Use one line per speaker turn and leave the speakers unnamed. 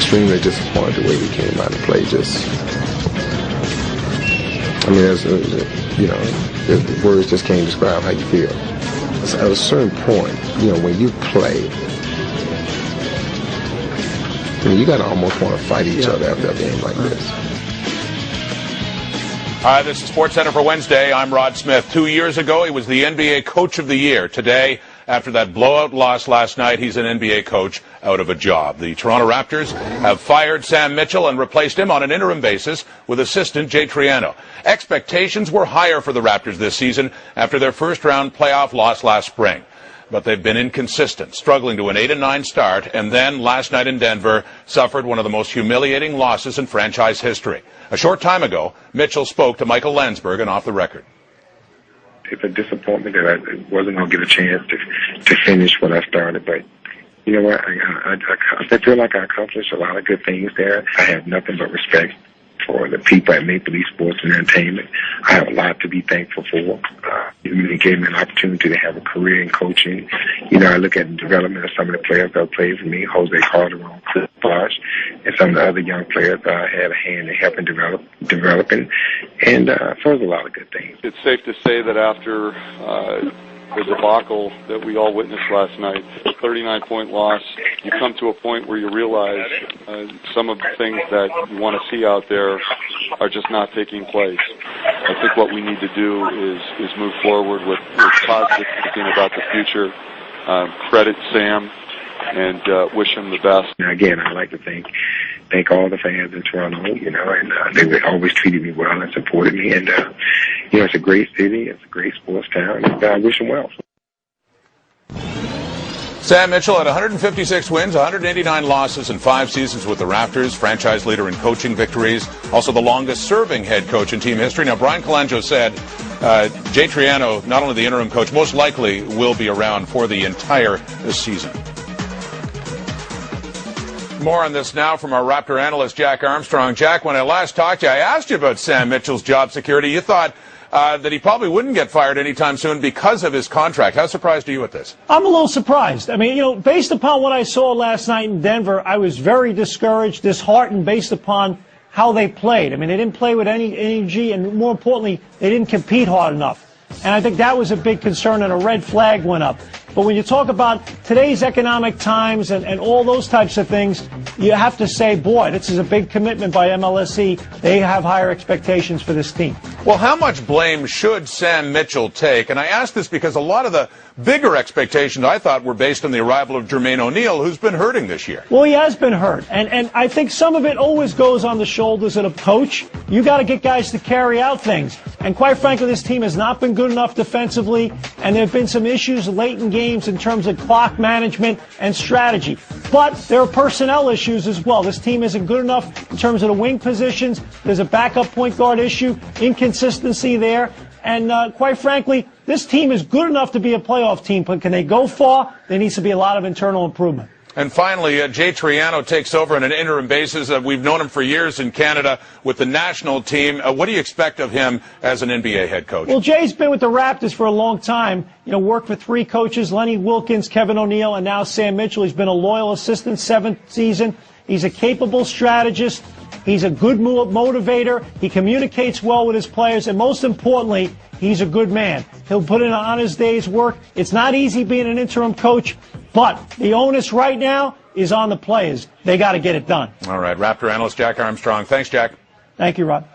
extremely disappointed the way we came out and played. Words just can't describe how you feel. At a certain point, when you play, you got to almost want to fight each other after a game like this.
Hi, this is SportsCenter for Wednesday. I'm Rod Smith. 2 years ago, he was the NBA Coach of the Year. Today, after that blowout loss last night, he's an NBA coach out of a job. The Toronto Raptors have fired Sam Mitchell and replaced him on an interim basis with assistant Jay Triano. Expectations were higher for the Raptors this season after their first-round playoff loss last spring. But they've been inconsistent, struggling to an 8-9 start, and then last night in Denver suffered one of the most humiliating losses in franchise history. A short time ago, Mitchell spoke to Michael Landsberg and Off the Record.
It's a disappointment that I wasn't going to get a chance to finish what I started, but you know what? I feel like I accomplished a lot of good things there. I have nothing but respect for the people at Maple Leaf Sports and Entertainment. I have a lot to be thankful for. It really gave me an opportunity to have a career in coaching. I look at the development of some of the players that played for me, Jose Calderon, Chris Bosh, and some of the other young players that I had a hand in helping developing. And so there's a lot of good things.
It's safe to say that after the debacle that we all witnessed last night, a 39-point loss, you come to a point where you realize some of the things that you want to see out there are just not taking place. I think what we need to do is move forward with positive thinking about the future, credit Sam, and wish him the best.
And again, I'd like to thank all the fans in Toronto, and they always treated me well and supported me. And, it's a great city, it's a great sports town, and I wish them well.
Sam Mitchell had 156 wins, 189 losses in 5 seasons with the Raptors, franchise leader in coaching victories, also the longest-serving head coach in team history. Now, Brian Colangelo said Jay Triano, not only the interim coach, most likely will be around for the entire season. More on this now from our Raptor analyst, Jack Armstrong. Jack, when I last talked to you, I asked you about Sam Mitchell's job security. You thought that he probably wouldn't get fired anytime soon because of his contract. How surprised are you at this?
I'm a little surprised. I mean, based upon what I saw last night in Denver, I was very discouraged, disheartened based upon how they played. I mean, they didn't play with any energy, and more importantly, they didn't compete hard enough. And I think that was a big concern, and a red flag went up. But when you talk about today's economic times and all those types of things, you have to say, boy, this is a big commitment by MLSE. They have higher expectations for this team.
Well, how much blame should Sam Mitchell take? And I ask this because a lot of the bigger expectations, I thought, were based on the arrival of Jermaine O'Neal, who's been hurting this year.
Well, he has been hurt. And I think some of it always goes on the shoulders of the coach. You got to get guys to carry out things. And quite frankly, this team has not been good enough defensively, and there have been some issues late in games in terms of clock management and strategy. But there are personnel issues as well. This team isn't good enough in terms of the wing positions. There's a backup point guard issue, inconsistency there. And quite frankly, this team is good enough to be a playoff team, but can they go far? There needs to be a lot of internal improvement.
And finally, Jay Triano takes over on an interim basis. We've known him for years in Canada with the national team. What do you expect of him as an NBA head coach?
Well, Jay's been with the Raptors for a long time. Worked for 3 coaches, Lenny Wilkins, Kevin O'Neal, and now Sam Mitchell. He's been a loyal assistant 7th season. He's a capable strategist. He's a good motivator. He communicates well with his players. And most importantly, he's a good man. He'll put in an honest day's work. It's not easy being an interim coach, but the onus right now is on the players. They got to get it done.
All right. Raptor analyst Jack Armstrong. Thanks, Jack.
Thank you, Rod.